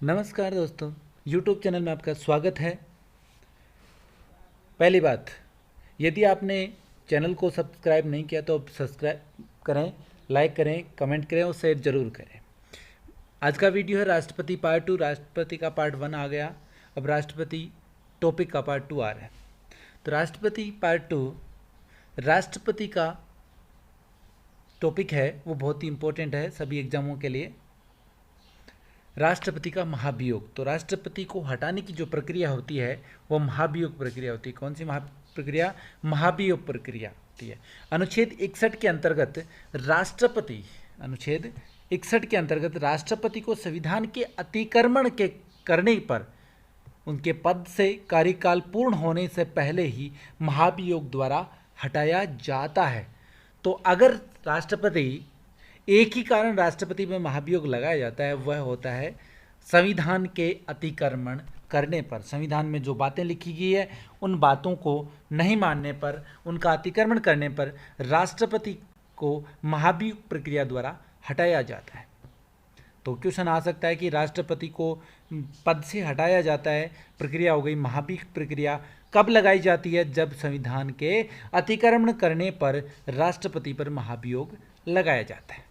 नमस्कार दोस्तों, YouTube channel में आपका स्वागत है। पहली बात, यदि आपने चैनल को सब्सक्राइब नहीं किया तो सब्सक्राइब करें, लाइक करें, कमेंट करें और शेयर ज़रूर करें। आज का वीडियो है राष्ट्रपति पार्ट 2। राष्ट्रपति का पार्ट 1 आ गया, अब राष्ट्रपति टॉपिक का पार्ट 2 आ रहा है। तो राष्ट्रपति पार्ट 2 राष्ट्रपति का टॉपिक है, वो बहुत ही इम्पोर्टेंट है सभी एग्जामों के लिए। राष्ट्रपति का महाभियोग। तो राष्ट्रपति को हटाने की जो प्रक्रिया होती है वो महाभियोग प्रक्रिया होती है। कौन सी प्रक्रिया? महाभियोग प्रक्रिया होती है। अनुच्छेद 61 के अंतर्गत राष्ट्रपति को संविधान के अतिक्रमण के करने पर उनके पद से कार्यकाल पूर्ण होने से पहले ही महाभियोग द्वारा हटाया जाता है। तो अगर राष्ट्रपति एक ही कारण राष्ट्रपति में महाभियोग लगाया जाता है, वह होता है संविधान के अतिक्रमण करने पर। संविधान में जो बातें लिखी गई है उन बातों को नहीं मानने पर, उनका अतिक्रमण करने पर राष्ट्रपति को महाभियोग प्रक्रिया द्वारा हटाया जाता है। तो क्वेश्चन आ सकता है कि राष्ट्रपति को पद से हटाया जाता है, प्रक्रिया हो गई महाभियोग प्रक्रिया, कब लगाई जाती है? जब संविधान के अतिक्रमण करने पर राष्ट्रपति पर महाभियोग लगाया जाता है।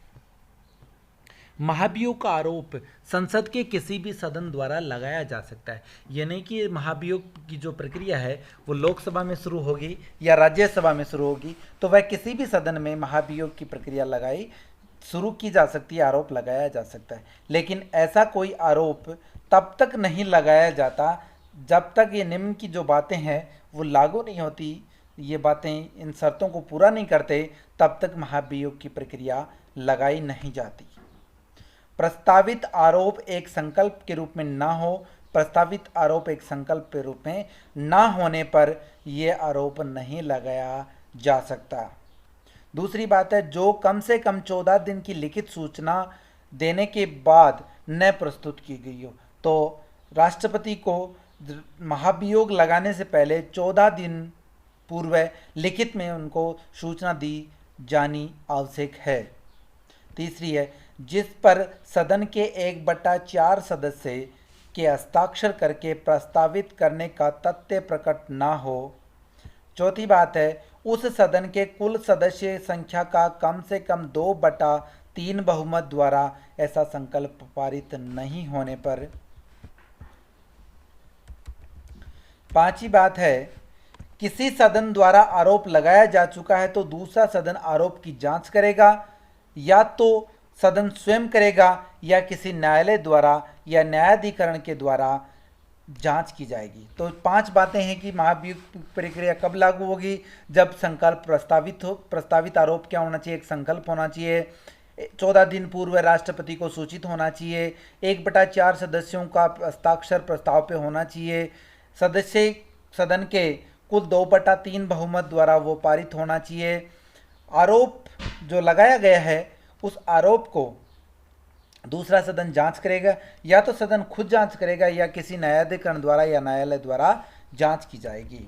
महाभियोग का आरोप संसद के किसी भी सदन द्वारा लगाया जा सकता है। ये नहीं कि महाभियोग की जो प्रक्रिया है वो लोकसभा में शुरू होगी या राज्यसभा में शुरू होगी, तो वह किसी भी सदन में महाभियोग की प्रक्रिया शुरू की जा सकती है, आरोप लगाया जा सकता है। लेकिन ऐसा कोई आरोप तब तक नहीं लगाया जाता जब तक ये निम्न की जो बातें हैं वो लागू नहीं होती, ये बातें इन शर्तों को पूरा नहीं करते, तब तक महाभियोग की प्रक्रिया लगाई नहीं जाती। प्रस्तावित आरोप एक संकल्प के रूप में ना हो, प्रस्तावित आरोप एक संकल्प के रूप में ना होने पर यह आरोप नहीं लगाया जा सकता। दूसरी बात है, जो कम से कम 14 दिन की लिखित सूचना देने के बाद न प्रस्तुत की गई हो। तो राष्ट्रपति को महाभियोग लगाने से पहले 14 दिन पूर्व लिखित में उनको सूचना दी जानी आवश्यक है। तीसरी है, जिस पर सदन के 1/4 सदस्य के हस्ताक्षर करके प्रस्तावित करने का तथ्य प्रकट ना हो। चौथी बात है, उस सदन के कुल सदस्य संख्या का कम से कम 2/3 बहुमत द्वारा ऐसा संकल्प पारित नहीं होने पर। पांचवी बात है, किसी सदन द्वारा आरोप लगाया जा चुका है तो दूसरा सदन आरोप की जांच करेगा, या तो सदन स्वयं करेगा या किसी न्यायालय द्वारा या न्यायाधिकरण के द्वारा जांच की जाएगी। तो 5 बातें हैं कि महाभियोग प्रक्रिया कब लागू होगी? जब संकल्प प्रस्तावित हो। प्रस्तावित आरोप क्या होना चाहिए? एक संकल्प होना चाहिए। 14 दिन पूर्व राष्ट्रपति को सूचित होना चाहिए। 1/4 सदस्यों का हस्ताक्षर प्रस्ताव पे होना चाहिए। सदन के कुल 2/3 बहुमत द्वारा वो पारित होना चाहिए। आरोप जो लगाया गया है उस आरोप को दूसरा सदन जांच करेगा, या तो सदन खुद जांच करेगा या किसी न्यायाधिकरण द्वारा या न्यायालय द्वारा जांच की जाएगी।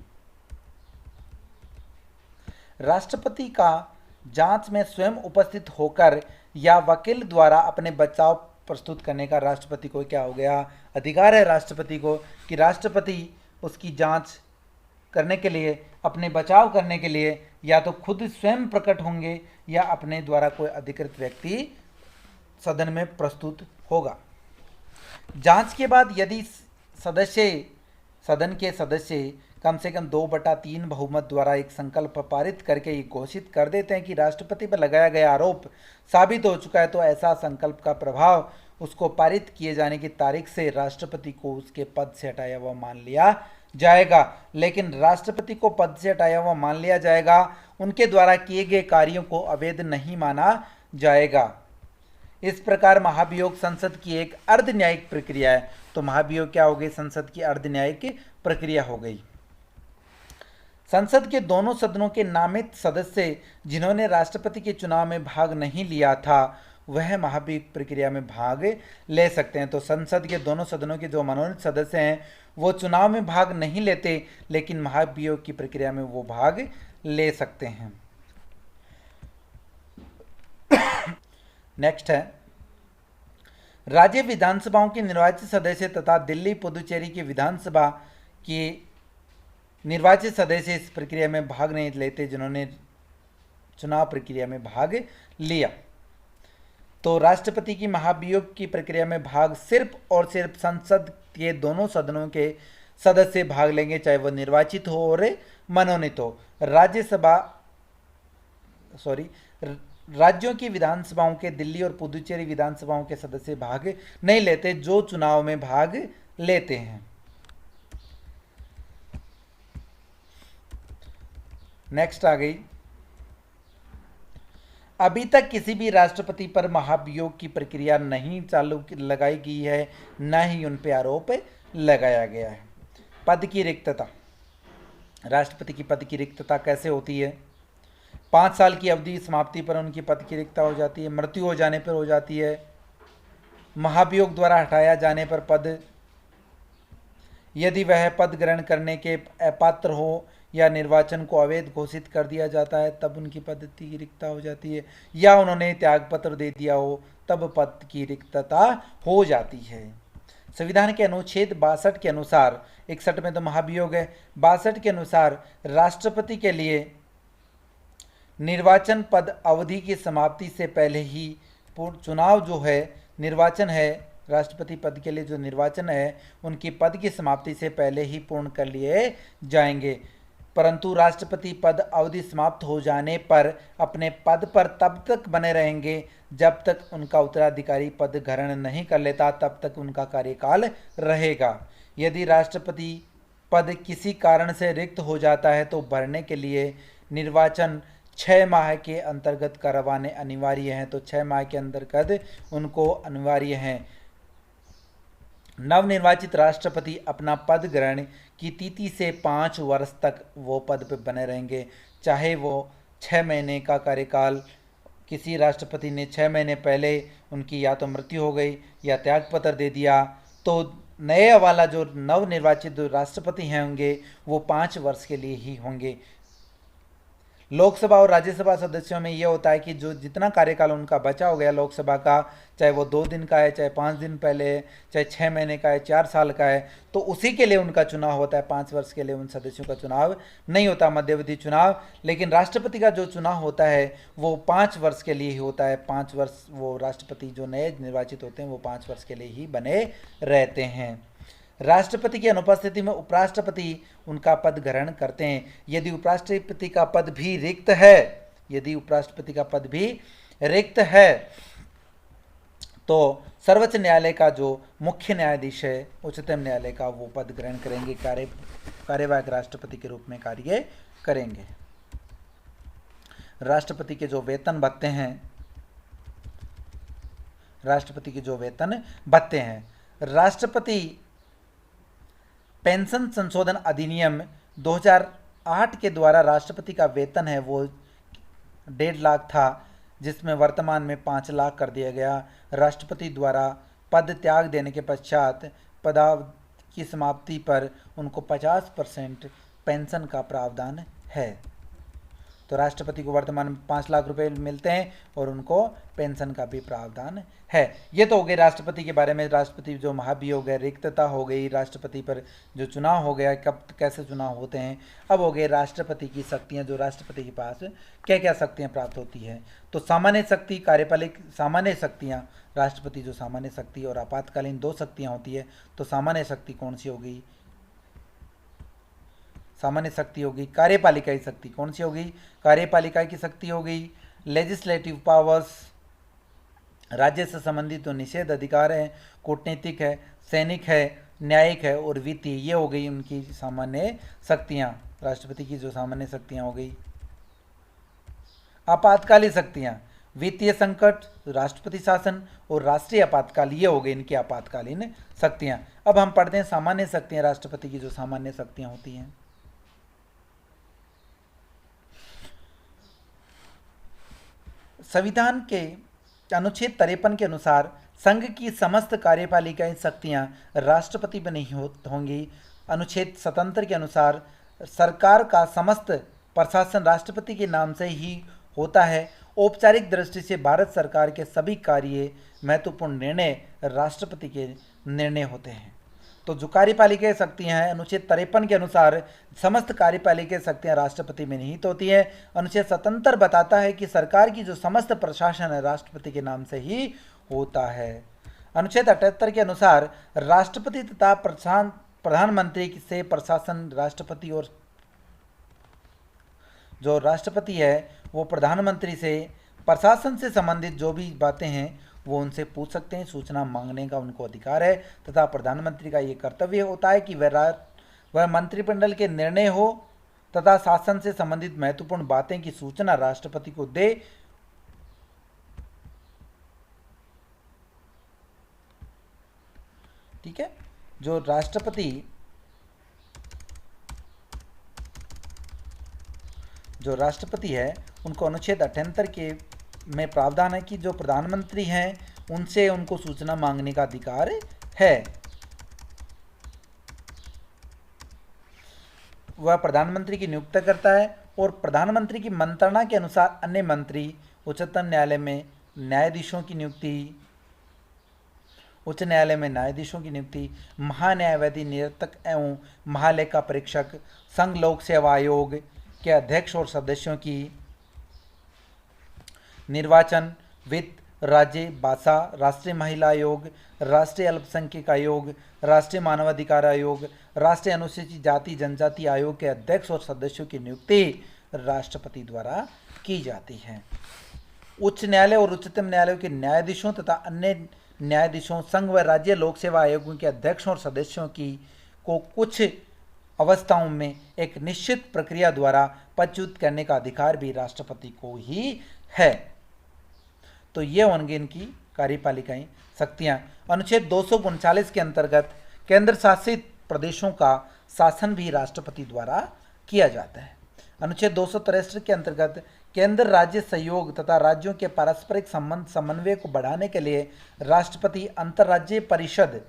राष्ट्रपति का जांच में स्वयं उपस्थित होकर या वकील द्वारा अपने बचाव प्रस्तुत करने का राष्ट्रपति को क्या हो गया? अधिकार है राष्ट्रपति को कि राष्ट्रपति उसकी जांच करने के लिए, अपने बचाव करने के लिए या तो खुद स्वयं प्रकट होंगे या अपने द्वारा कोई अधिकृत व्यक्ति सदन में प्रस्तुत होगा। जांच के बाद यदि सदन के सदस्य कम से कम 2/3 बहुमत द्वारा एक संकल्प पारित करके ये घोषित कर देते हैं कि राष्ट्रपति पर लगाया गया आरोप साबित हो चुका है, तो ऐसा संकल्प का प्रभाव उसको पारित किए जाने की तारीख से राष्ट्रपति को उसके पद से हटाया हुआ मान लिया जाएगा। लेकिन राष्ट्रपति को पद से हटाया हुआ मान लिया जाएगा, उनके द्वारा किए गए कार्यों को अवैध नहीं माना जाएगा। इस प्रकार महाभियोग संसद की एक अर्ध न्यायिक प्रक्रिया है। तो महाभियोग क्या हो गई? संसद की अर्ध न्यायिक प्रक्रिया हो गई। संसद के दोनों सदनों के नामित सदस्य जिन्होंने राष्ट्रपति के चुनाव में भाग नहीं लिया था वह महाभियोग प्रक्रिया में भाग ले सकते हैं। तो संसद के दोनों सदनों के जो मनोनीत सदस्य हैं वो चुनाव में भाग नहीं लेते, लेकिन महाभियोग की प्रक्रिया में वो भाग ले सकते हैं। नेक्स्ट है, राज्य विधानसभाओं के निर्वाचित सदस्य तथा दिल्ली पुदुचेरी की विधानसभा के निर्वाचित सदस्य इस प्रक्रिया में भाग नहीं लेते जिन्होंने चुनाव प्रक्रिया में भाग लिया। तो राष्ट्रपति की महाभियोग की प्रक्रिया में भाग सिर्फ और सिर्फ संसद के दोनों सदनों के सदस्य भाग लेंगे, चाहे वह निर्वाचित हो और मनोनीत हो। राज्यों की विधानसभाओं के दिल्ली और पुदुचेरी विधानसभाओं के सदस्य भाग नहीं लेते जो चुनाव में भाग लेते हैं। नेक्स्ट आ गई, अभी तक किसी भी राष्ट्रपति पर महाभियोग की प्रक्रिया नहीं चालू लगाई गई है, न ही उन पर आरोप लगाया गया है। पद की रिक्तता, राष्ट्रपति की पद की रिक्तता कैसे होती है? 5 साल की अवधि समाप्ति पर उनकी पद की रिक्तता हो जाती है, मृत्यु हो जाने पर हो जाती है, महाभियोग द्वारा हटाया जाने पर पद, यदि वह पद ग्रहण करने के अपात्र हो या निर्वाचन को अवैध घोषित कर दिया जाता है तब उनकी पद की रिक्तता हो जाती है, या उन्होंने त्यागपत्र दे दिया हो तब पद की रिक्तता हो जाती है। संविधान के अनुच्छेद 62 के अनुसार, 61 में तो महाभियोग है, 62 के अनुसार राष्ट्रपति के लिए निर्वाचन पद अवधि की समाप्ति से पहले ही चुनाव जो है, निर्वाचन है, राष्ट्रपति पद के लिए जो निर्वाचन है उनकी पद की समाप्ति से पहले ही पूर्ण कर लिए जाएंगे। परंतु राष्ट्रपति पद अवधि समाप्त हो जाने पर अपने पद पर तब तक बने रहेंगे जब तक उनका उत्तराधिकारी पद ग्रहण नहीं कर लेता, तब तक उनका कार्यकाल रहेगा। यदि राष्ट्रपति पद किसी कारण से रिक्त हो जाता है तो भरने के लिए निर्वाचन 6 माह के अंतर्गत करवाने अनिवार्य हैं, तो 6 माह के अंतर्गत उनको अनिवार्य हैं। नवनिर्वाचित राष्ट्रपति अपना पद ग्रहण की तिथि से 5 वर्ष तक वो पद पर बने रहेंगे, चाहे वो 6 महीने का कार्यकाल, किसी राष्ट्रपति ने 6 महीने पहले उनकी या तो मृत्यु हो गई या त्यागपत्र दे दिया, तो नए वाला जो नवनिर्वाचित राष्ट्रपति हैं होंगे वो 5 वर्ष के लिए ही होंगे। लोकसभा और राज्यसभा सदस्यों में यह होता है कि जो जितना कार्यकाल उनका बचा हो गया लोकसभा का, चाहे वो 2 दिन का है, चाहे 5 दिन पहले है, चाहे 6 महीने का है, 4 साल का है, तो उसी के लिए उनका चुनाव होता है। 5 वर्ष के लिए उन सदस्यों का चुनाव नहीं होता, मध्यावधि चुनाव। लेकिन राष्ट्रपति का जो चुनाव होता है वो 5 वर्ष के लिए ही होता है। 5 वर्ष वो राष्ट्रपति जो नए निर्वाचित होते हैं वो 5 वर्ष के लिए ही बने रहते हैं। राष्ट्रपति की अनुपस्थिति में उपराष्ट्रपति उनका पद ग्रहण करते हैं। यदि उपराष्ट्रपति का पद भी रिक्त है, यदि उपराष्ट्रपति का पद भी रिक्त है तो सर्वोच्च न्यायालय का जो मुख्य न्यायाधीश है, उच्चतम न्यायालय का, वो पद ग्रहण करेंगे, कार्यवाहक राष्ट्रपति के रूप में कार्य करेंगे। राष्ट्रपति के जो वेतन भत्ते हैं, राष्ट्रपति के जो वेतन भत्ते हैं, राष्ट्रपति पेंशन संशोधन अधिनियम 2008 के द्वारा राष्ट्रपति का वेतन है वो 1.5 लाख था, जिसमें वर्तमान में 5 लाख कर दिया गया। राष्ट्रपति द्वारा पद त्याग देने के पश्चात पदावधि की समाप्ति पर उनको 50% पेंशन का प्रावधान है। तो राष्ट्रपति को वर्तमान में 5 लाख रुपए मिलते हैं और उनको पेंशन का भी प्रावधान है। ये तो हो गए राष्ट्रपति के बारे में। राष्ट्रपति जो महाभियोग है, रिक्तता हो गई, राष्ट्रपति पर जो चुनाव हो गया, कब कैसे चुनाव होते हैं। अब हो गए राष्ट्रपति की शक्तियाँ, जो राष्ट्रपति के पास क्या क्या शक्तियाँ प्राप्त होती है। तो सामान्य शक्ति, कार्यपालिक, सामान्य शक्तियाँ, राष्ट्रपति जो सामान्य शक्ति और आपातकालीन 2 शक्तियाँ होती है। तो सामान्य शक्ति कौन सी होगी? सामान्य शक्ति होगी कार्यपालिका की शक्ति। कौन सी होगी? कार्यपालिका की शक्ति होगी। लेजिस्लेटिव पावर्स, राज्य से संबंधित तो निषेध अधिकार है, कूटनीतिक है, सैनिक है, न्यायिक है और वित्तीय, ये हो गई उनकी सामान्य शक्तियाँ। राष्ट्रपति की जो सामान्य शक्तियाँ हो गई। आपातकालीन शक्तियाँ, वित्तीय संकट, राष्ट्रपति शासन और राष्ट्रीय आपातकाल, ये हो गई इनकी आपातकालीन शक्तियाँ। अब हम पढ़ते हैं सामान्य शक्तियाँ, राष्ट्रपति की जो सामान्य शक्तियाँ होती हैं। संविधान के अनुच्छेद 53 के अनुसार संघ की समस्त कार्यपालिका शक्तियां राष्ट्रपति पर नहीं होंगी। अनुच्छेद 77 के अनुसार सरकार का समस्त प्रशासन राष्ट्रपति के नाम से ही होता है। औपचारिक दृष्टि से भारत सरकार के सभी कार्य महत्वपूर्ण निर्णय राष्ट्रपति के निर्णय होते हैं। तो जो कार्यपालिकीय शक्तियां हैं, अनुच्छेद 53 के अनुसार समस्त कार्यपालिकीय शक्तियां राष्ट्रपति में निहित होती है। अनुच्छेद 77 बताता है कि सरकार की जो समस्त प्रशासन है राष्ट्रपति के नाम से ही होता है। अनुच्छेद 78 के अनुसार राष्ट्रपति तथा प्रधानमंत्री से प्रशासन राष्ट्रपति, और जो राष्ट्रपति है वो प्रधानमंत्री से प्रशासन से संबंधित जो भी बातें हैं वो उनसे पूछ सकते हैं, सूचना मांगने का उनको अधिकार है। तथा प्रधानमंत्री का ये कर्तव्य होता है कि वह मंत्रिमंडल के निर्णय हो तथा शासन से संबंधित महत्वपूर्ण बातें की सूचना राष्ट्रपति को दे। ठीक है, जो राष्ट्रपति है उनको अनुच्छेद 78 के में प्रावधान है कि जो प्रधानमंत्री हैं उनसे उनको सूचना मांगने का अधिकार है। वह प्रधानमंत्री की नियुक्ति करता है और प्रधानमंत्री की मंत्रणा के अनुसार अन्य मंत्री उच्चतम न्यायालय में न्यायाधीशों की नियुक्ति, उच्च न्यायालय में न्यायाधीशों की नियुक्ति, महान्यायवादी, निरीक्षक एवं महालेखा परीक्षक, संघ लोक सेवा आयोग के अध्यक्ष और सदस्यों की निर्वाचन, वित्त, राज्य, भाषा, राष्ट्रीय महिला आयोग, राष्ट्रीय अल्पसंख्यक आयोग, राष्ट्रीय मानवाधिकार आयोग, राष्ट्रीय अनुसूचित जाति जनजाति आयोग के अध्यक्ष और सदस्यों की नियुक्ति राष्ट्रपति द्वारा की जाती है। उच्च न्यायालय और उच्चतम न्यायालय के न्यायाधीशों तथा अन्य न्यायाधीशों, संघ व राज्य लोक सेवा आयोगों के अध्यक्षों और सदस्यों की को कुछ अवस्थाओं में एक निश्चित प्रक्रिया द्वारा पदच्युत करने का अधिकार भी राष्ट्रपति को ही है। तो ये होंगे इनकी कार्यपालिकाएं शक्तियां। अनुच्छेद 239 के अंतर्गत केंद्र शासित प्रदेशों का शासन भी राष्ट्रपति द्वारा किया जाता है। अनुच्छेद 263 के अंतर्गत केंद्र राज्य सहयोग तथा राज्यों के पारस्परिक संबंध समन्वय को बढ़ाने के लिए राष्ट्रपति अंतर्राज्यीय परिषद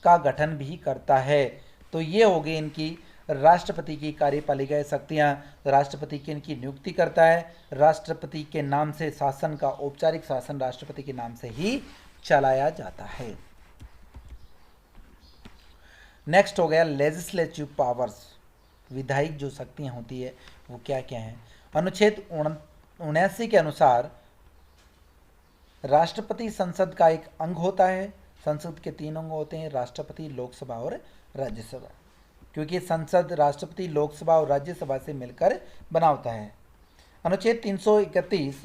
का गठन भी करता है। तो ये हो गई इनकी राष्ट्रपति की कार्यपालिका शक्तियां। राष्ट्रपति की इनकी नियुक्ति करता है, राष्ट्रपति के नाम से शासन का औपचारिक शासन राष्ट्रपति के नाम से ही चलाया जाता है। नेक्स्ट हो गया लेजिस्लेटिव पावर्स, विधायिक जो शक्तियां होती है वो क्या क्या हैं। अनुच्छेद 79 के अनुसार राष्ट्रपति संसद का एक अंग होता है। संसद के 3 अंग होते हैं, राष्ट्रपति, लोकसभा और राज्यसभा, क्योंकि संसद राष्ट्रपति, लोकसभा और राज्यसभा से मिलकर बना होता है। अनुच्छेद 331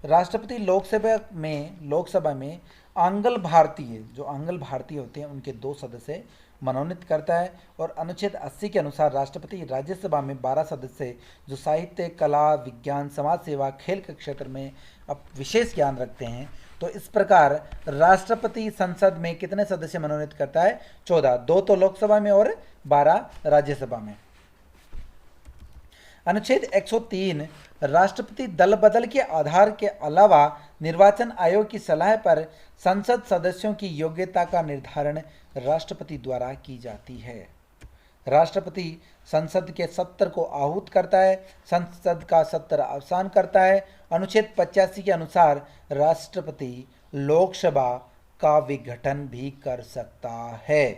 राष्ट्रपति लोकसभा में आंग्ल भारतीय, जो आंग्ल भारतीय होते हैं उनके 2 सदस्य मनोनीत करता है। और अनुच्छेद 80 के अनुसार राष्ट्रपति राज्यसभा में 12 सदस्य जो साहित्य, कला, विज्ञान, समाज सेवा, खेल के क्षेत्र में अब विशेष ज्ञान रखते हैं। तो इस प्रकार राष्ट्रपति संसद में कितने सदस्य मनोनीत करता है? 14, 2 तो लोकसभा में और 12 राज्यसभा में। अनुच्छेद 103 राष्ट्रपति दल बदल के आधार के अलावा निर्वाचन आयोग की सलाह पर संसद सदस्यों की योग्यता का निर्धारण राष्ट्रपति द्वारा की जाती है। राष्ट्रपति संसद के सत्र को आहूत करता है, संसद का सत्र अवसान करता है। अनुच्छेद 85 के अनुसार राष्ट्रपति लोकसभा का विघटन भी कर सकता है।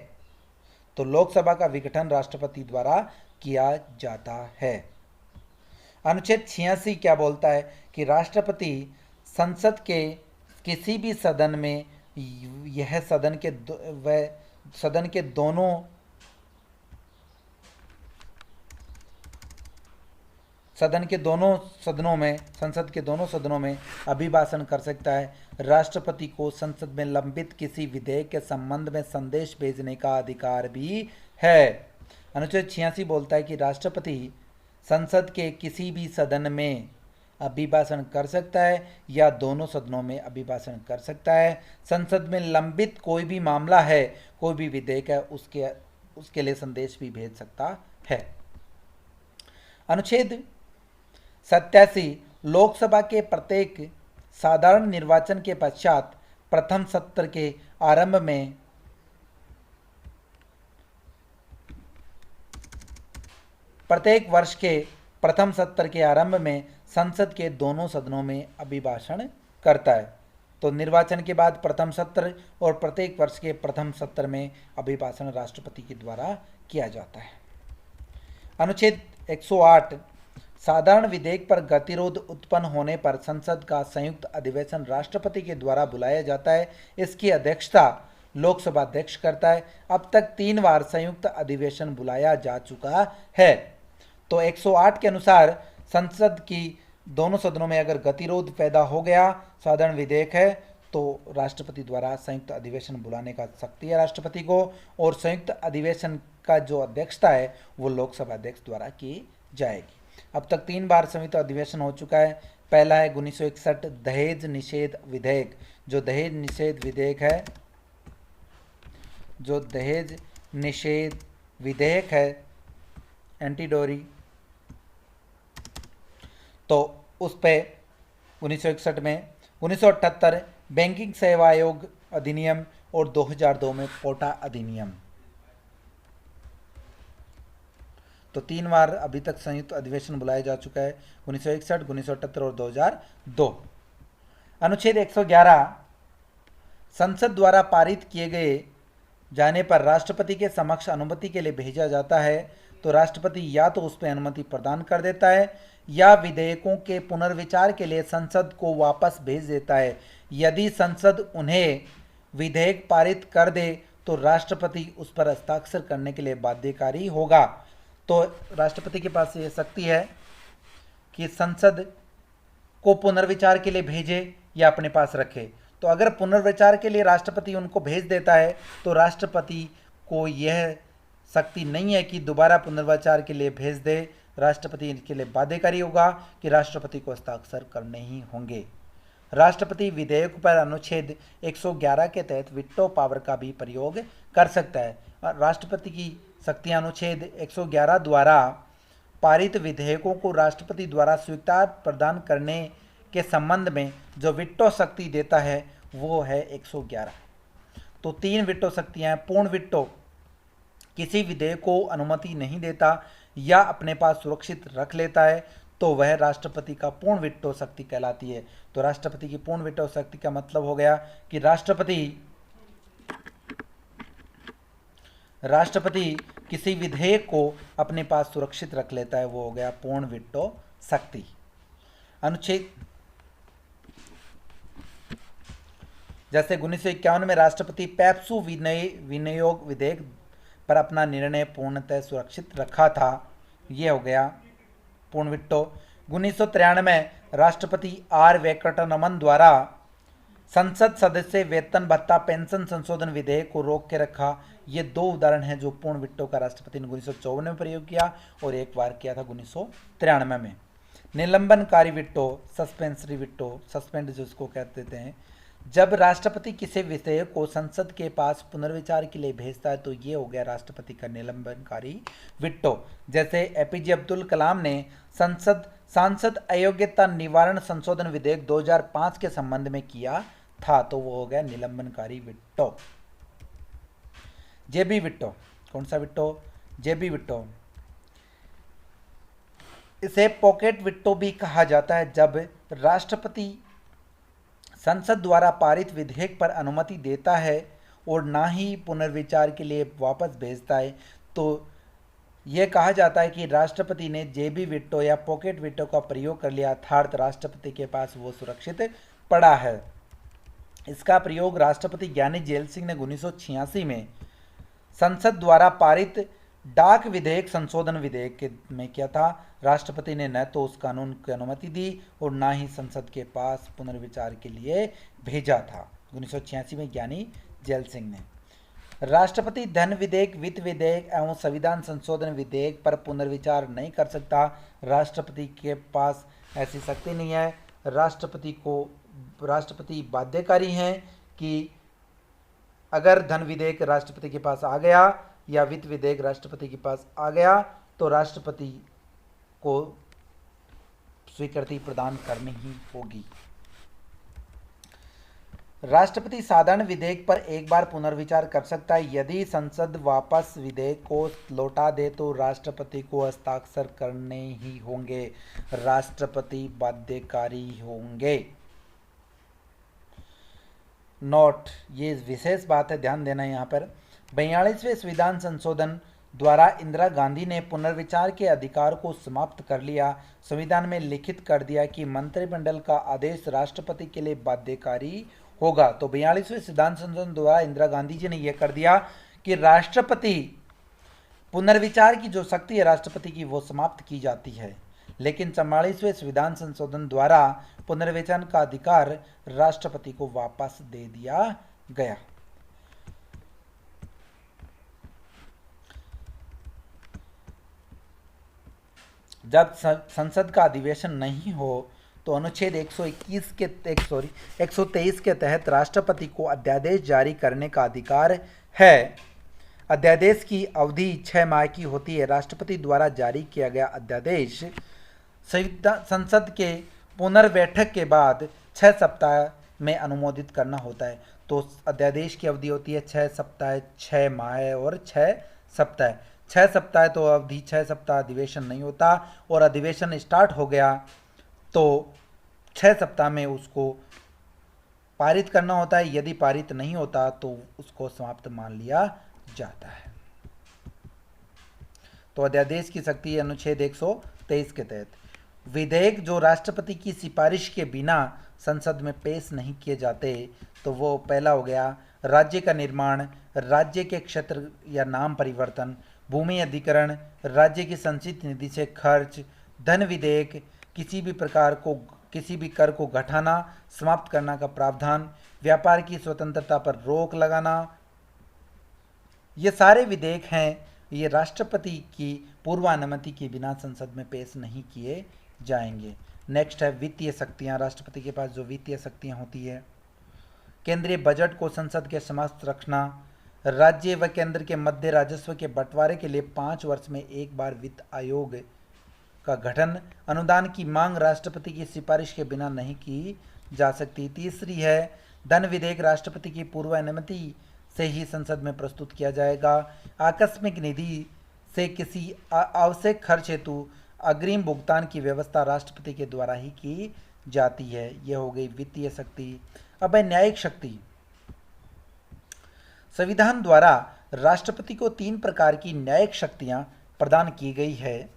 तो लोकसभा का विघटन राष्ट्रपति द्वारा किया जाता है। अनुच्छेद 86 क्या बोलता है कि राष्ट्रपति संसद के किसी भी सदन में यह सदन के दोनों सदनों में, संसद के दोनों सदनों में अभिभाषण कर सकता है। राष्ट्रपति को संसद में लंबित किसी विधेयक के संबंध में संदेश भेजने का अधिकार भी है। अनुच्छेद 86 बोलता है कि राष्ट्रपति संसद के किसी भी सदन में अभिभाषण कर सकता है या दोनों सदनों में अभिभाषण कर सकता है। संसद में लंबित कोई भी मामला है, कोई भी विधेयक है, उसके लिए संदेश भी भेज सकता है। अनुच्छेद 87 लोकसभा के प्रत्येक साधारण निर्वाचन के पश्चात प्रथम सत्र के आरंभ में प्रत्येक वर्ष के प्रथम सत्र के आरंभ में संसद के दोनों सदनों में अभिभाषण करता है। तो निर्वाचन के बाद प्रथम सत्र और प्रत्येक वर्ष के प्रथम सत्र में अभिभाषण राष्ट्रपति के द्वारा किया जाता है। अनुच्छेद 108 साधारण विधेयक पर गतिरोध उत्पन्न होने पर संसद का संयुक्त अधिवेशन राष्ट्रपति के द्वारा बुलाया जाता है। इसकी अध्यक्षता लोकसभा अध्यक्ष करता है। अब तक 3 बार संयुक्त अधिवेशन बुलाया जा चुका है। तो 108 के अनुसार संसद की दोनों सदनों में अगर गतिरोध पैदा हो गया, साधारण विधेयक है, तो राष्ट्रपति द्वारा संयुक्त अधिवेशन बुलाने का शक्ति है राष्ट्रपति को, और संयुक्त अधिवेशन का जो अध्यक्षता है वो लोकसभा अध्यक्ष द्वारा की जाएगी। अब तक 3 बार संयुक्त अधिवेशन हो चुका है। पहला है 1961 दहेज निषेध विधेयक। जो दहेज निषेध विधेयक है, जो दहेज निषेध विधेयक है, एंटी डोरी, तो उस पे 1961 में, 1978 बैंकिंग सेवा आयोग अधिनियम और 2002 में कोटा अधिनियम। तो 3 बार अभी तक संयुक्त अधिवेशन बुलाया जा चुका है, 1961, 1978 और 2002। अनुच्छेद 111 संसद द्वारा पारित किए गए जाने पर राष्ट्रपति के समक्ष अनुमति के लिए भेजा जाता है। तो राष्ट्रपति या तो उस पर अनुमति प्रदान कर देता है या विधेयकों के पुनर्विचार के लिए संसद को वापस भेज देता है। यदि संसद उन्हें विधेयक पारित कर दे तो राष्ट्रपति उस पर हस्ताक्षर करने के लिए बाध्यकारी होगा। तो राष्ट्रपति के पास ये शक्ति है कि संसद को पुनर्विचार के लिए भेजे या अपने पास रखे। तो अगर पुनर्विचार के लिए राष्ट्रपति उनको भेज देता है तो राष्ट्रपति को यह शक्ति नहीं है कि दोबारा पुनर्विचार के लिए भेज दे। राष्ट्रपति के लिए बाध्यकारी होगा कि राष्ट्रपति को हस्ताक्षर करने ही होंगे। राष्ट्रपति विधेयक पर अनुच्छेद 111 के तहत वीटो पावर का भी प्रयोग कर सकता है। और राष्ट्रपति की शक्तियां अनुच्छेद 111 द्वारा पारित विधेयकों को राष्ट्रपति द्वारा स्वीकृति प्रदान करने के संबंध में जो वीटो शक्ति देता है वो है 111। तो 3 वीटो शक्तियां हैं। पूर्ण वीटो, किसी विधेयक को अनुमति नहीं देता या अपने पास सुरक्षित रख लेता है तो वह राष्ट्रपति का पूर्ण वीटो शक्ति कहलाती है। तो राष्ट्रपति की पूर्ण वीटो शक्ति का मतलब हो गया कि राष्ट्रपति किसी विधेयक को अपने पास सुरक्षित रख लेता है, वो हो गया पूर्ण वीटो शक्ति। अनुच्छेद जैसे 1951 में राष्ट्रपति पेप्सू विनियोग विधेयक पर अपना निर्णय पूर्णतः सुरक्षित रखा था, ये हो गया पूर्ण वीटो। 1993 में राष्ट्रपति आर वेंकटरमन द्वारा संसद सदस्य वेतन भत्ता पेंशन संशोधन विधेयक को रोक के रखा। ये 2 उदाहरण हैं जो पूर्ण वीटो का राष्ट्रपति ने 1954 में प्रयोग किया और एक बार किया था 1993 में। निलंबनकारी वीटो, सस्पेंसरी वीटो, सस्पेंड जिसको कहते हैं, जब राष्ट्रपति किसी विधेयक को संसद के पास पुनर्विचार के लिए भेजता है तो ये हो गया राष्ट्रपति का निलंबनकारी वीटो। जैसे एपीजे अब्दुल कलाम ने सांसद अयोग्यता निवारण संशोधन विधेयक 2005 के संबंध में किया था, तो वो हो गया निलंबनकारी वीटो। जेबी वीटो, कौन सा वीटो? जेबी वीटो। इसे पॉकेट वीटो भी कहा जाता है। जब राष्ट्रपति संसद द्वारा पारित विधेयक पर अनुमति देता है और ना ही पुनर्विचार के लिए वापस भेजता है तो यह कहा जाता है कि राष्ट्रपति ने जेबी वीटो या पॉकेट वीटो का प्रयोग कर लिया, अर्थात राष्ट्रपति के पास वो सुरक्षित पड़ा है। इसका प्रयोग राष्ट्रपति ज्ञानी जेल सिंह ने 1986 में संसद द्वारा पारित डाक विधेयक संशोधन विधेयक में किया था। राष्ट्रपति ने न तो उस कानून की अनुमति दी और न ही संसद के पास पुनर्विचार के लिए भेजा था। 1986 में ज्ञानी जेल सिंह ने। राष्ट्रपति धन विधेयक, वित्त विधेयक एवं संविधान संशोधन विधेयक पर पुनर्विचार नहीं कर सकता। राष्ट्रपति के पास ऐसी शक्ति नहीं है। राष्ट्रपति बाध्यकारी हैं कि अगर धन विधेयक राष्ट्रपति के पास आ गया या वित्त विधेयक राष्ट्रपति के पास आ गया तो राष्ट्रपति को स्वीकृति प्रदान करनी ही होगी। राष्ट्रपति साधारण विधेयक पर एक बार पुनर्विचार कर सकता है। यदि संसद वापस विधेयक को लौटा दे तो राष्ट्रपति को हस्ताक्षर करने ही होंगे। राष्ट्रपति बाध्यकारी होंगे। नोट, ये विशेष बात है, ध्यान देना यहाँ पर। 42वें संविधान संशोधन द्वारा इंदिरा गांधी ने पुनर्विचार के अधिकार को समाप्त कर लिया। संविधान में लिखित कर दिया कि मंत्रिमंडल का आदेश राष्ट्रपति के लिए बाध्यकारी होगा। तो 42वें संविधान संशोधन द्वारा इंदिरा गांधी जी ने यह कर दिया कि राष्ट्रपति पुनर्विचार की जो शक्ति है राष्ट्रपति की वो समाप्त की जाती है। लेकिन 44वें संविधान संशोधन द्वारा पुनर्विचार का अधिकार राष्ट्रपति को वापस दे दिया गया। जब संसद का अधिवेशन नहीं हो तो अनुच्छेद 123 के तहत राष्ट्रपति को अध्यादेश जारी करने का अधिकार है। अध्यादेश की अवधि 6 माह की होती है। राष्ट्रपति द्वारा जारी किया गया अध्यादेश संसद के पुनर्बैठक के बाद 6 सप्ताह में अनुमोदित करना होता है। तो अध्यादेश की अवधि होती है 6 सप्ताह, 6 माह और 6 सप्ताह। 6 सप्ताह तो अवधि, 6 सप्ताह अधिवेशन नहीं होता, और अधिवेशन स्टार्ट हो गया तो 6 सप्ताह में उसको पारित करना होता है। यदि पारित नहीं होता तो उसको समाप्त मान लिया जाता है। तो अध्यादेश की शक्ति है अनुच्छेद 123 के तहत। विधेयक जो राष्ट्रपति की सिफारिश के बिना संसद में पेश नहीं किए जाते तो वो पहला हो गया राज्य का निर्माण, राज्य के क्षेत्र या नाम परिवर्तन, भूमि अधिग्रहण, राज्य की संचित निधि से खर्च, धन विधेयक, किसी भी कर को घटाना, समाप्त करना का प्रावधान, व्यापार की स्वतंत्रता पर रोक लगाना। ये सारे विधेयक हैं, ये राष्ट्रपति की पूर्वानुमति के बिना संसद में पेश नहीं किए जाएंगे। नेक्स्ट है वित्तीय शक्तियां। राष्ट्रपति के पास जो वित्तीय शक्तियां होती है, केंद्रीय बजट को संसद के समक्ष रखना, राज्य व केंद्र के मध्य राजस्व के बंटवारे के लिए 5 वर्ष में एक बार वित्त आयोग का गठन, अनुदान की मांग राष्ट्रपति की सिफारिश के बिना नहीं की जा सकती। तीसरी है धन विधेयक राष्ट्रपति की पूर्वानुमति से ही संसद में प्रस्तुत किया जाएगा। आकस्मिक निधि से किसी आवश्यक खर्च हेतु अग्रिम भुगतान की व्यवस्था राष्ट्रपति के द्वारा ही की जाती है। यह हो गई वित्तीय शक्ति। अब है न्यायिक शक्ति। संविधान द्वारा राष्ट्रपति को 3 प्रकार की न्यायिक शक्तियां प्रदान की गई है।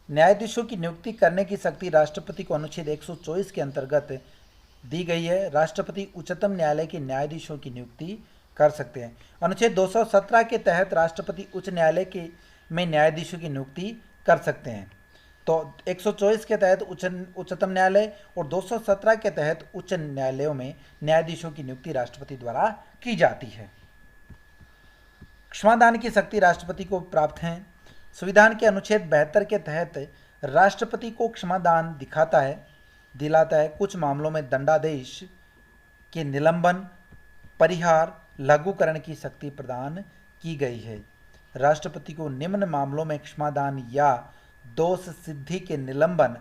न्यायाधीशों की नियुक्ति करने की शक्ति राष्ट्रपति को अनुच्छेद 124 के अंतर्गत दी गई है। राष्ट्रपति उच्चतम न्यायालय के न्यायाधीशों की नियुक्ति कर सकते हैं। अनुच्छेद 217 के तहत राष्ट्रपति उच्च न्यायालय में न्यायाधीशों की नियुक्ति कर सकते हैं। तो 124 के तहत उच्चतम न्यायालय और 217 के तहत उच्च न्यायालयों में न्यायाधीशों की नियुक्ति राष्ट्रपति द्वारा की जाती है। क्षमादान की शक्ति राष्ट्रपति को प्राप्त है। संविधान के अनुच्छेद 72 के तहत राष्ट्रपति को क्षमादान दिलाता है। कुछ मामलों में दंडादेश के निलंबन, परिहार, लघुकरण की शक्ति प्रदान की गई है। राष्ट्रपति को निम्न मामलों में क्षमादान या दोष सिद्धि के निलंबन,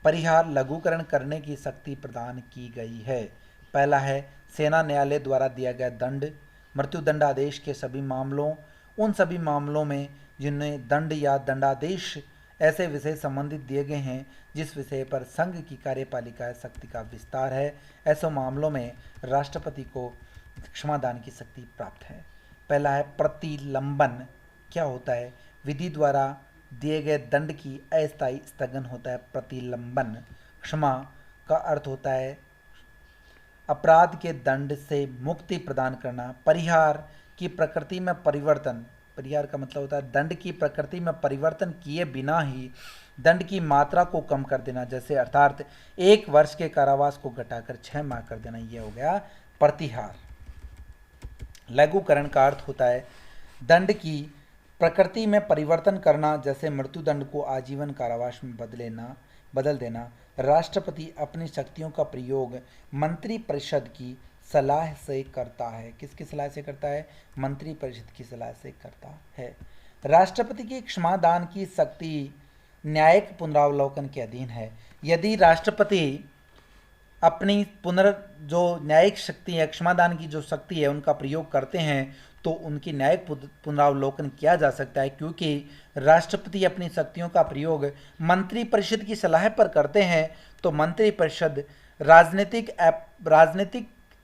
परिहार, लघुकरण करने की शक्ति प्रदान की गई है। पहला है सेना न्यायालय द्वारा दिया गया दंड, मृत्युदंड आदेश के सभी मामलों, उन सभी मामलों में जिनमें दंड या दंडादेश ऐसे विषय संबंधित दिए गए हैं जिस विषय पर संघ की कार्यपालिका शक्ति का विस्तार है, ऐसे मामलों में राष्ट्रपति को क्षमादान की शक्ति प्राप्त है। पहला है प्रतिलंबन। क्या होता है? विधि द्वारा दिए गए दंड की अस्थायी स्थगन होता है प्रतिलंबन। क्षमा का अर्थ होता है अपराध के दंड से मुक्ति प्रदान करना। परिहार की प्रकृति में परिवर्तन, परिहार का मतलब होता है दंड की प्रकृति में परिवर्तन किए बिना ही दंड की मात्रा को कम कर देना, जैसे अर्थात 1 वर्ष के कारावास को घटाकर 6 माह कर देना, यह हो गया प्रतिहार। लघुकरण का अर्थ होता है दंड की प्रकृति में परिवर्तन करना, जैसे मृत्युदंड को आजीवन कारावास में बदल देना। राष्ट्रपति अपनी शक्तियों का प्रयोग मंत्रिपरिषद की सलाह से करता है। किसकी सलाह से करता है? मंत्रिपरिषद की सलाह से करता है। राष्ट्रपति की क्षमादान की शक्ति न्यायिक पुनरावलोकन के अधीन है। यदि राष्ट्रपति अपनी जो न्यायिक शक्ति है, क्षमादान की जो शक्ति है, उनका प्रयोग करते हैं तो उनकी न्यायिक पुनरावलोकन किया जा सकता है, क्योंकि राष्ट्रपति अपनी शक्तियों का प्रयोग मंत्रिपरिषद की सलाह पर करते हैं तो मंत्रिपरिषद राजनीतिक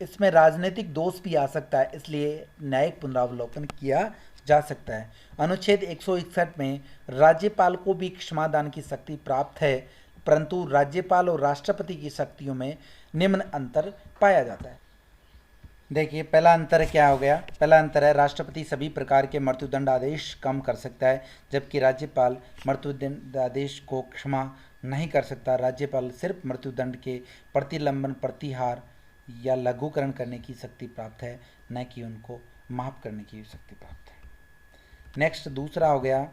इसमें राजनीतिक दोष भी आ सकता है, इसलिए न्यायिक पुनरावलोकन किया जा सकता है। अनुच्छेद 161 में राज्यपाल को भी क्षमादान की शक्ति प्राप्त है, परंतु राज्यपाल और राष्ट्रपति की शक्तियों में निम्न अंतर पाया जाता है। देखिए पहला अंतर क्या हो गया। पहला अंतर है राष्ट्रपति सभी प्रकार के मृत्युदंड आदेश कम कर सकता है, जबकि राज्यपाल मृत्युदंड आदेश को क्षमा नहीं कर सकता। राज्यपाल सिर्फ मृत्युदंड के प्रतिलंबन, प्रतिहार या लघुकरण करने की शक्ति प्राप्त है, न कि उनको माफ करने की शक्ति प्राप्त है। नेक्स्ट दूसरा हो गया,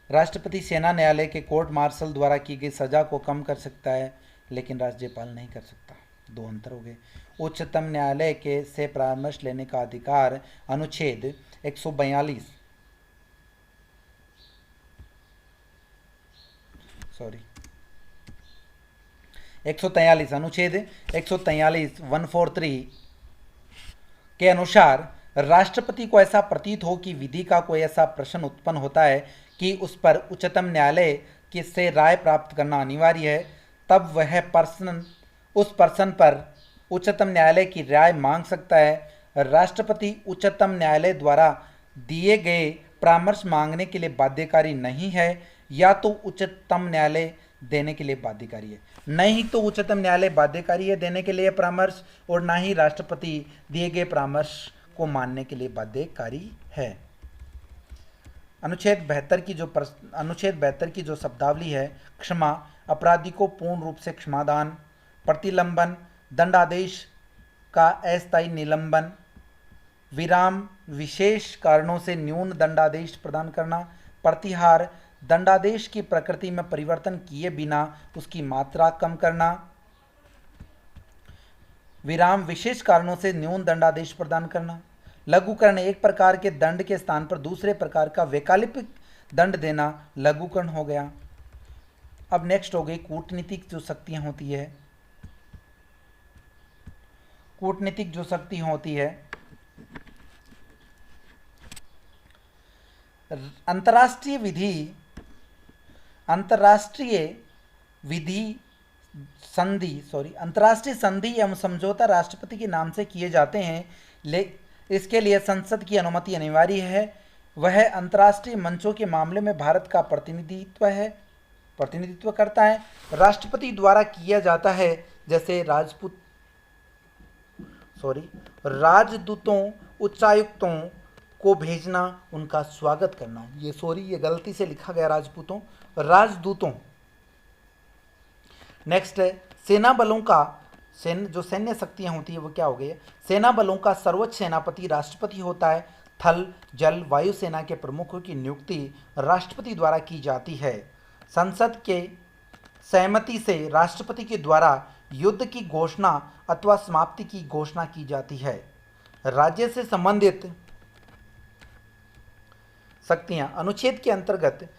राष्ट्रपति सेना न्यायालय के कोर्ट मार्शल द्वारा की गई सजा को कम कर सकता है, लेकिन राज्यपाल नहीं कर सकता। दो अंतर हो गए। उच्चतम न्यायालय के से परामर्श लेने का अधिकार अनुच्छेद 142 143 अनुच्छेद 143 143 के अनुसार राष्ट्रपति को ऐसा प्रतीत हो कि विधि का कोई ऐसा प्रश्न उत्पन्न होता है कि उस पर उच्चतम न्यायालय की से राय प्राप्त करना अनिवार्य है, तब वह उस पर्सन पर उच्चतम न्यायालय की राय मांग सकता है। राष्ट्रपति उच्चतम न्यायालय द्वारा दिए गए परामर्श मांगने के लिए बाध्यकारी नहीं है, या तो उच्चतम न्यायालय देने के लिए बाध्यकारी है। नहीं तो उच्चतम न्यायालय बाध्यकारी है देने के लिए परामर्श, और ना ही राष्ट्रपति दिए गए परामर्श को मानने के लिए बाध्यकारी है। अनुच्छेद 72 की जो शब्दावली है, क्षमा, अपराधी को पूर्ण रूप से क्षमादान, प्रतिलंबन, दंडादेश का अस्थायी निलंबन, विराम, विशेष कारणों से न्यून दंडादेश प्रदान करना, प्रतिहार, दंडादेश की प्रकृति में परिवर्तन किए बिना उसकी मात्रा कम करना, विराम, विशेष कारणों से न्यून दंडादेश प्रदान करना, लघुकरण, एक प्रकार के दंड के स्थान पर दूसरे प्रकार का वैकल्पिक दंड देना लघुकरण हो गया। अब नेक्स्ट हो गई कूटनीतिक जो शक्तियां होती है। कूटनीतिक जो शक्ति होती है, अंतर्राष्ट्रीय संधि एवं समझौता राष्ट्रपति के नाम से किए जाते हैं, इसके लिए संसद की अनुमति अनिवार्य है। वह अंतर्राष्ट्रीय मंचों के मामले में भारत का प्रतिनिधित्व करता है। राष्ट्रपति द्वारा किया जाता है, जैसे राजदूतों, उच्चायुक्तों को भेजना, उनका स्वागत करना। ये गलती से लिखा गया राजदूतों। नेक्स्ट है सेना बलों का जो सैन्य शक्तियां होती है वो क्या हो गई है। सेना बलों का सर्वोच्च सेनापति राष्ट्रपति होता है। थल, जल, वायु सेना के प्रमुखों की नियुक्ति राष्ट्रपति द्वारा की जाती है। संसद के सहमति से राष्ट्रपति के द्वारा युद्ध की घोषणा अथवा समाप्ति की घोषणा की जाती है। राज्य से संबंधित शक्तियां, अनुच्छेद के अंतर्गत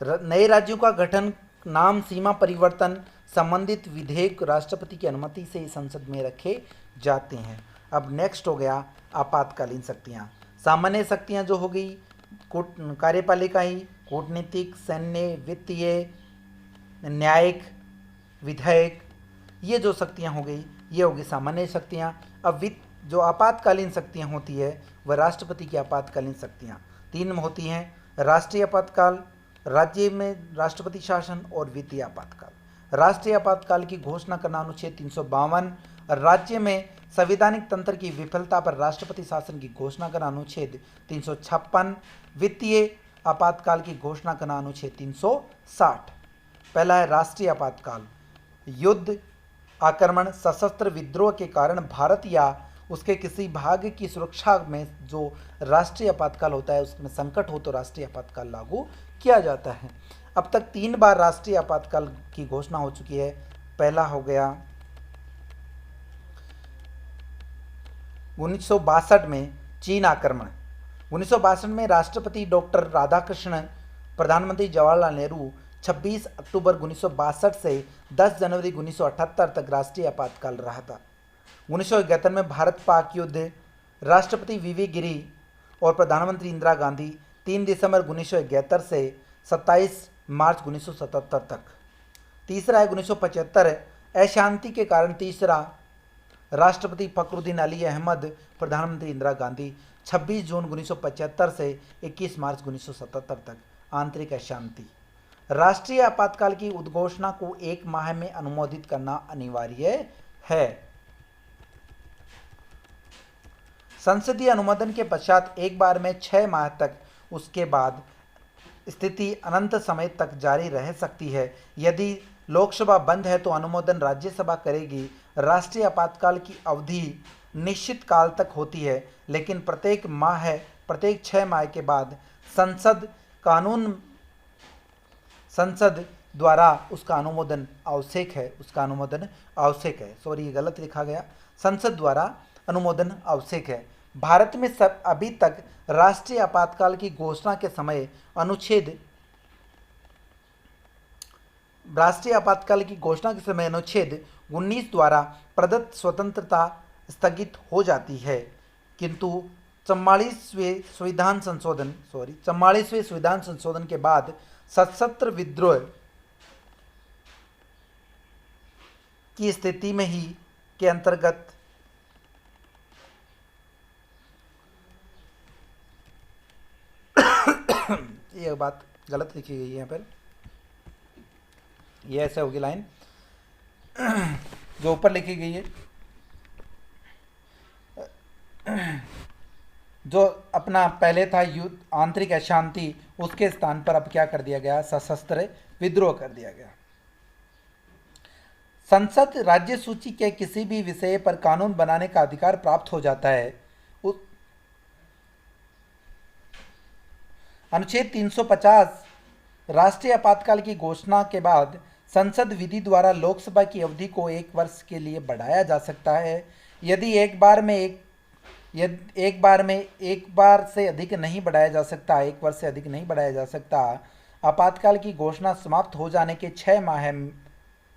नए राज्यों का गठन, नाम, सीमा परिवर्तन संबंधित विधेयक राष्ट्रपति की अनुमति से संसद में रखे जाते हैं। अब नेक्स्ट हो गया आपातकालीन शक्तियां। सामान्य शक्तियां जो हो गई कार्यपालिका ही, कूटनीतिक, सैन्य, वित्तीय, न्यायिक, विधायक, ये जो शक्तियां हो गई ये होगी सामान्य शक्तियां। अब जो आपातकालीन शक्तियां होती है वह राष्ट्रपति की आपातकालीन शक्तियां तीन में होती हैं, राष्ट्रीय आपातकाल, राज्य में राष्ट्रपति शासन और वित्तीय आपातकाल। राष्ट्रीय आपातकाल की घोषणा करना अनुच्छेद 352, राज्य में संवैधानिक तंत्र की विफलता पर राष्ट्रपति शासन की घोषणा करना अनुच्छेद 356, वित्तीय आपातकाल की घोषणा करना अनुच्छेद 360। पहला है राष्ट्रीय आपातकाल, युद्ध, आक्रमण, सशस्त्र विद्रोह के कारण भारत या उसके किसी भाग की सुरक्षा में जो राष्ट्रीय आपातकाल होता है उसमें संकट हो तो राष्ट्रीय आपातकाल लागू किया जाता है। अब तक 3 बार राष्ट्रीय आपातकाल की घोषणा हो चुकी है। पहला हो गया 1962 में चीन आक्रमण। 1962 में राष्ट्रपति डॉक्टर राधाकृष्णन, प्रधानमंत्री जवाहरलाल नेहरू 26 अक्टूबर 1962 से 10 जनवरी 1978 तक राष्ट्रीय आपातकाल रहा था। 1971 में भारत पाक युद्ध, राष्ट्रपति वीवी गिरी और प्रधानमंत्री इंदिरा गांधी 3 दिसंबर 1971 से 27 मार्च 1977 तक। तीसरा है 1975, अशांति के कारण तीसरा, राष्ट्रपति फखरुद्दीन अली अहमद, प्रधानमंत्री इंदिरा गांधी 26 जून 1975 से 21 मार्च 1977 तक। आंतरिक अशांति, राष्ट्रीय आपातकाल की उद्घोषणा को 1 माह में अनुमोदित करना अनिवार्य है। संसदीय अनुमोदन के पश्चात एक बार में 6 माह तक, उसके बाद स्थिति अनंत समय तक जारी रह सकती है। यदि लोकसभा बंद है तो अनुमोदन राज्यसभा करेगी। राष्ट्रीय आपातकाल की अवधि निश्चित काल तक होती है, लेकिन प्रत्येक 6 माह के बाद संसद द्वारा उसका अनुमोदन आवश्यक है। सॉरी, ये गलत लिखा गया, संसद द्वारा अनुमोदन आवश्यक है। भारत में अभी तक राष्ट्रीय आपातकाल की घोषणा के समय अनुच्छेद 19 द्वारा प्रदत्त स्वतंत्रता स्थगित हो जाती है, किंतु 44वें संविधान संशोधन के बाद सशस्त्र विद्रोह की स्थिति में ही के अंतर्गत ये बात गलत लिखी गई है यहाँ पर, ये ऐसे होगी लाइन जो ऊपर लिखी गई है, जो अपना पहले था युद्ध, आंतरिक अशांति, उसके स्थान पर अब क्या कर दिया गया, सशस्त्र विद्रोह कर दिया गया। संसद राज्य सूची के किसी भी विषय पर कानून बनाने का अधिकार प्राप्त हो जाता है। अनुच्छेद 350, राष्ट्रीय आपातकाल की घोषणा के बाद संसद विधि द्वारा लोकसभा की अवधि को 1 वर्ष के लिए बढ़ाया जा सकता है। यदि एक बार से अधिक नहीं बढ़ाया जा सकता, 1 वर्ष से अधिक नहीं बढ़ाया जा सकता, आपातकाल की घोषणा समाप्त हो जाने के 6 माह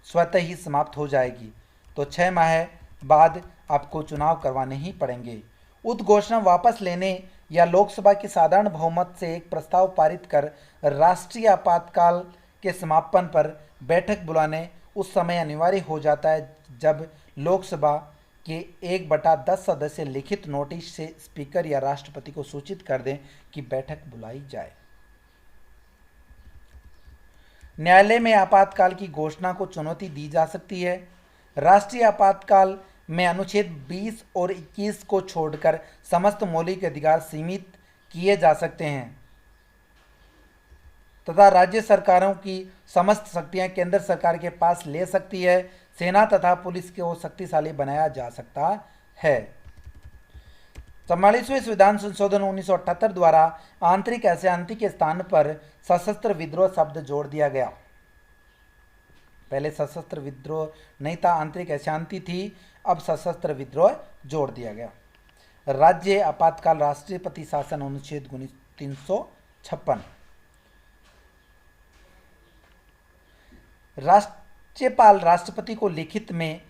स्वतः ही समाप्त हो जाएगी, तो 6 माह बाद आपको चुनाव करवाने ही पड़ेंगे। उद्घोषणा वापस लेने या लोकसभा के साधारण बहुमत से एक प्रस्ताव पारित कर राष्ट्रीय आपातकाल के समापन पर बैठक बुलाने उस समय अनिवार्य हो जाता है जब लोकसभा के 1/10 सदस्य लिखित नोटिस से स्पीकर या राष्ट्रपति को सूचित कर दें कि बैठक बुलाई जाए। न्यायालय में आपातकाल की घोषणा को चुनौती दी जा सकती है। राष्ट्रीय आपातकाल में अनुच्छेद 20 और 21 को छोड़कर समस्त मौलिक अधिकार सीमित किए जा सकते हैं तथा राज्य सरकारों की समस्त शक्तियां केंद्र सरकार के पास ले सकती है। सेना तथा पुलिस को शक्तिशाली बनाया जा सकता है। 44वें संविधान संशोधन 1978 द्वारा आंतरिक अशांति के स्थान पर सशस्त्र विद्रोह शब्द जोड़ दिया गया। पहले सशस्त्र विद्रोह नहीं था, आंतरिक अशांति थी, अब सशस्त्र विद्रोह जोड़ दिया गया। राज्य आपातकाल, राष्ट्रपति शासन, अनुच्छेद 356, राज्यपाल राष्ट्रपति को लिखित में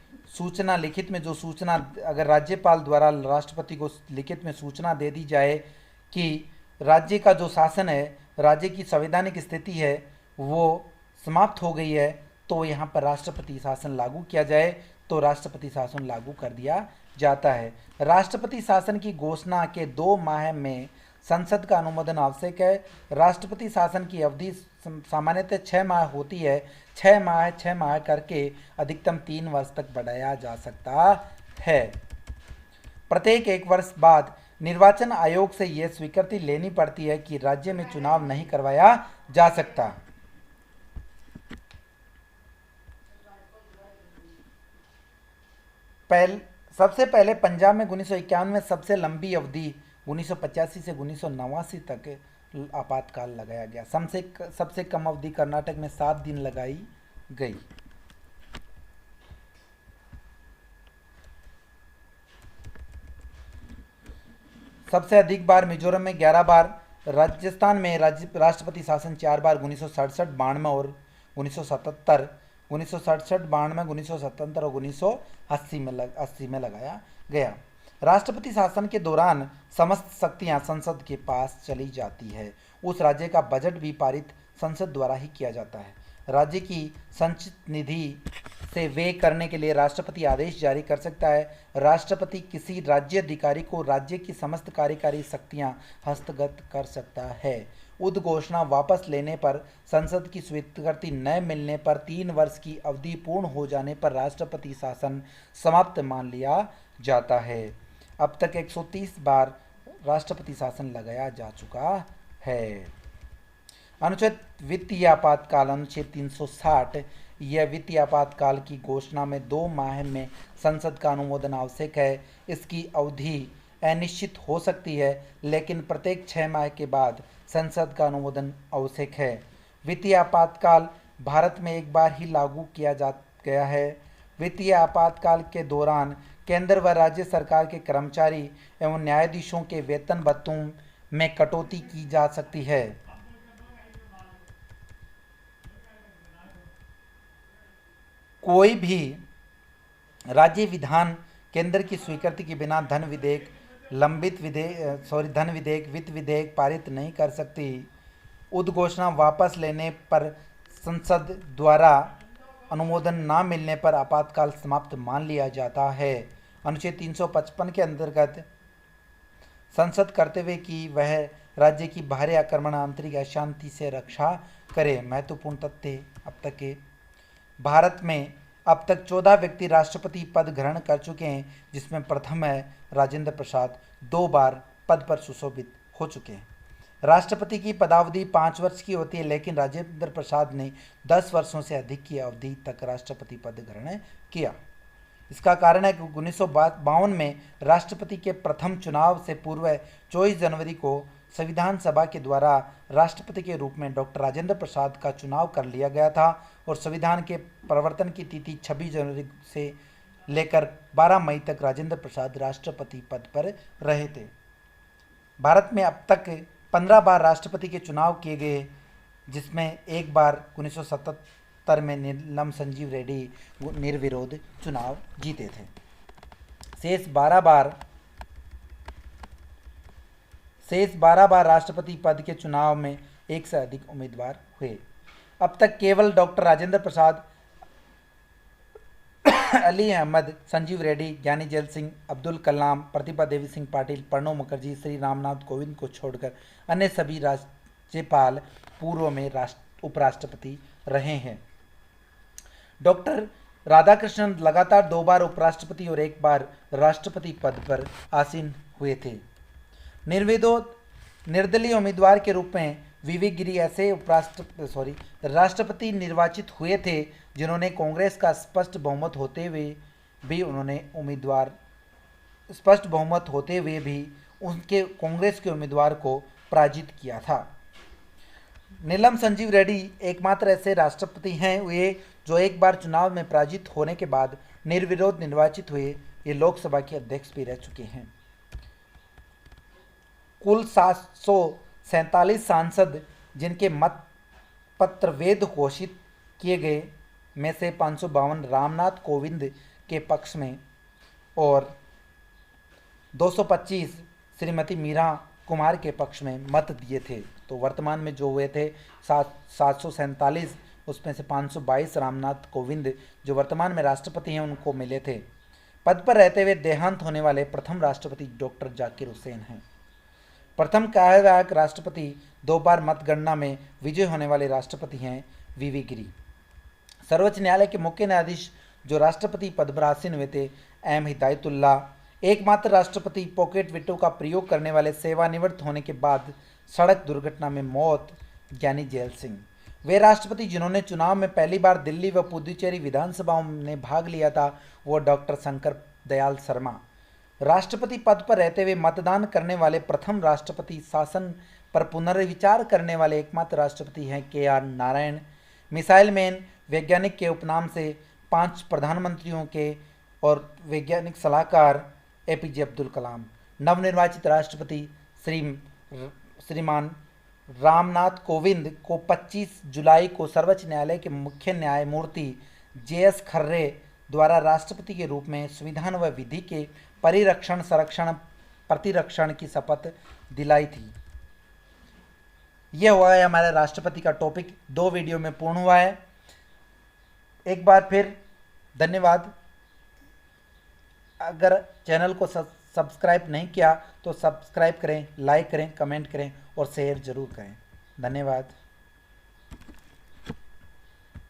जो सूचना अगर राज्यपाल द्वारा राष्ट्रपति को लिखित में सूचना दे दी जाए कि राज्य का जो शासन है, राज्य की संवैधानिक स्थिति है वो समाप्त हो गई है, तो यहाँ पर राष्ट्रपति शासन लागू किया जाए, तो राष्ट्रपति शासन लागू कर दिया जाता है। राष्ट्रपति शासन की घोषणा के 2 माह में संसद का अनुमोदन आवश्यक है। राष्ट्रपति शासन की अवधि सामान्यतः 6 माह होती है। 6 माह करके अधिकतम 3 वर्ष तक बढ़ाया जा सकता है। प्रत्येक 1 वर्ष बाद निर्वाचन आयोग से यह स्वीकृति लेनी पड़ती है कि राज्य में चुनाव नहीं करवाया जा सकता। सबसे पहले पंजाब में 1951 में सबसे लंबी अवधि 1985 से 1989 तक आपातकाल लगाया गया। सबसे कम अवधि कर्नाटक में 7 दिन लगाई गई। सबसे अधिक बार मिजोरम में 11 बार, राजस्थान में राष्ट्रपति शासन 4 बार 1967, 92 और 1977, 1967, 92, 1977 और 1980 में लगाया गया। राष्ट्रपति शासन के दौरान समस्त शक्तियां संसद के पास चली जाती है। उस राज्य का बजट भी पारित संसद द्वारा ही किया जाता है। राज्य की संचित निधि से व्यय करने के लिए राष्ट्रपति आदेश जारी कर सकता है। राष्ट्रपति किसी राज्य अधिकारी को राज्य की समस्त कार्यकारी शक्तियां हस्तगत कर सकता है। उद्घोषणा वापस लेने पर, संसद की स्वीकृति न मिलने पर, 3 वर्ष की अवधि पूर्ण हो जाने पर राष्ट्रपति शासन समाप्त मान लिया जाता है। अब तक 130 बार राष्ट्रपति शासन लगाया जा चुका है। अनुच्छेद वित्तीय आपातकाल, अनुच्छेद 360, यह वित्तीय आपातकाल की घोषणा में 2 माह में संसद का अनुमोदन आवश्यक है। इसकी अवधि अनिश्चित हो सकती है, लेकिन प्रत्येक 6 माह के बाद संसद का अनुमोदन आवश्यक है। वित्तीय आपातकाल भारत में एक बार ही लागू किया गया है। वित्तीय आपातकाल के दौरान केंद्र व राज्य सरकार के कर्मचारी एवं न्यायाधीशों के वेतन भत्तों में कटौती की जा सकती है। कोई भी राज्य विधान केंद्र की स्वीकृति के बिना धन विधेयक, वित्त विधेयक पारित नहीं कर सकती। उद्घोषणा वापस लेने पर संसद द्वारा अनुमोदन न मिलने पर आपातकाल समाप्त मान लिया जाता है। अनुच्छेद 355 के अंतर्गत संसद कर्तव्य की वह राज्य की बाहरी आक्रमण, आंतरिक अशांति से रक्षा करे। महत्वपूर्ण तथ्य अब तक के भारत में अब तक 14 व्यक्ति राष्ट्रपति पद ग्रहण कर चुके हैं, जिसमें प्रथम है राजेंद्र प्रसाद, 2 बार पद पर सुशोभित हो चुके हैं। राष्ट्रपति की पदावधि 5 वर्ष की होती है, लेकिन राजेंद्र प्रसाद ने 10 वर्षों से अधिक की अवधि तक राष्ट्रपति पद ग्रहण किया। इसका कारण है कि 1952 में राष्ट्रपति के प्रथम चुनाव से पूर्व 24 जनवरी को संविधान सभा के द्वारा राष्ट्रपति के रूप में डॉक्टर राजेंद्र प्रसाद का चुनाव कर लिया गया था और संविधान के प्रवर्तन की तिथि 26 जनवरी से लेकर 12 मई तक राजेंद्र प्रसाद राष्ट्रपति पद पर रहे थे। भारत में अब तक 15 बार राष्ट्रपति के चुनाव किए गए, जिसमें एक बार 1977 में नीलम संजीव रेड्डी निर्विरोध चुनाव जीते थे। शेष 12 बार राष्ट्रपति पद के चुनाव में एक से अधिक उम्मीदवार हुए। अब तक केवल डॉक्टर राजेंद्र प्रसाद, अली अहमद, संजीव रेड्डी, ज्ञानी जैल सिंह, अब्दुल कलाम, प्रतिभा देवी सिंह पाटिल, प्रणब मुखर्जी, श्री रामनाथ कोविंद को छोड़कर अन्य सभी राज्यपाल पूर्व में उपराष्ट्रपति रहे हैं। डॉक्टर राधाकृष्णन लगातार 2 बार उपराष्ट्रपति और 1 बार राष्ट्रपति पद पर आसीन हुए थे। निर्दलीय उम्मीदवार के रूप में वीवी गिरी ऐसे राष्ट्रपति निर्वाचित हुए थे जिन्होंने कांग्रेस का स्पष्ट बहुमत होते हुए भी उनके कांग्रेस के उम्मीदवार को पराजित किया था। नीलम संजीव रेड्डी एकमात्र ऐसे राष्ट्रपति हैं वे जो एक बार चुनाव में पराजित होने के बाद निर्विरोध निर्वाचित हुए। ये लोकसभा के अध्यक्ष भी रह चुके हैं। कुल 747 सांसद जिनके मत पत्र वैध घोषित किए गए में से 552 रामनाथ कोविंद के पक्ष में और 225 श्रीमती मीरा कुमार के पक्ष में मत दिए थे। तो वर्तमान में जो हुए थे 747, उसमें से 522 रामनाथ कोविंद जो वर्तमान में राष्ट्रपति हैं उनको मिले थे। पद पर रहते हुए देहांत होने वाले प्रथम राष्ट्रपति डॉक्टर जाकिर हुसैन हैं। प्रथम कार्यवाहक राष्ट्रपति 2 बार मतगणना में विजय होने वाले राष्ट्रपति हैं वीवी गिरी। सर्वोच्च न्यायालय के मुख्य न्यायाधीश जो राष्ट्रपति पद पर आसीन हुए थे एम हिदायतुल्ला। एकमात्र राष्ट्रपति पॉकेट वीटो का प्रयोग करने वाले सेवानिवृत्त होने के बाद सड़क दुर्घटना में मौत ज्ञानी जैल सिंह। वे राष्ट्रपति जिन्होंने चुनाव में पहली बार दिल्ली व पुदुचेरी विधानसभाओं में भाग लिया था वो डॉक्टर शंकर दयाल शर्मा। राष्ट्रपति पद पर रहते हुए मतदान करने वाले प्रथम राष्ट्रपति, शासन पर पुनर्विचार करने वाले एकमात्र राष्ट्रपति हैं KR नारायण। मिसाइल मैन वैज्ञानिक के उपनाम से 5 प्रधानमंत्रियों के और वैज्ञानिक सलाहकार APJ अब्दुल कलाम। नवनिर्वाचित राष्ट्रपति श्रीमान रामनाथ कोविंद को 25 जुलाई को सर्वोच्च न्यायालय के मुख्य न्यायमूर्ति JS खर्रे द्वारा राष्ट्रपति के रूप में संविधान व विधि के परिरक्षण संरक्षण प्रतिरक्षण की शपथ दिलाई थी। यह हुआ है हमारे राष्ट्रपति का टॉपिक, 2 वीडियो में पूर्ण हुआ है। एक बार फिर धन्यवाद। अगर चैनल को सब्सक्राइब नहीं किया तो सब्सक्राइब करें, लाइक करें, कमेंट करें और शेयर जरूर करें। धन्यवाद।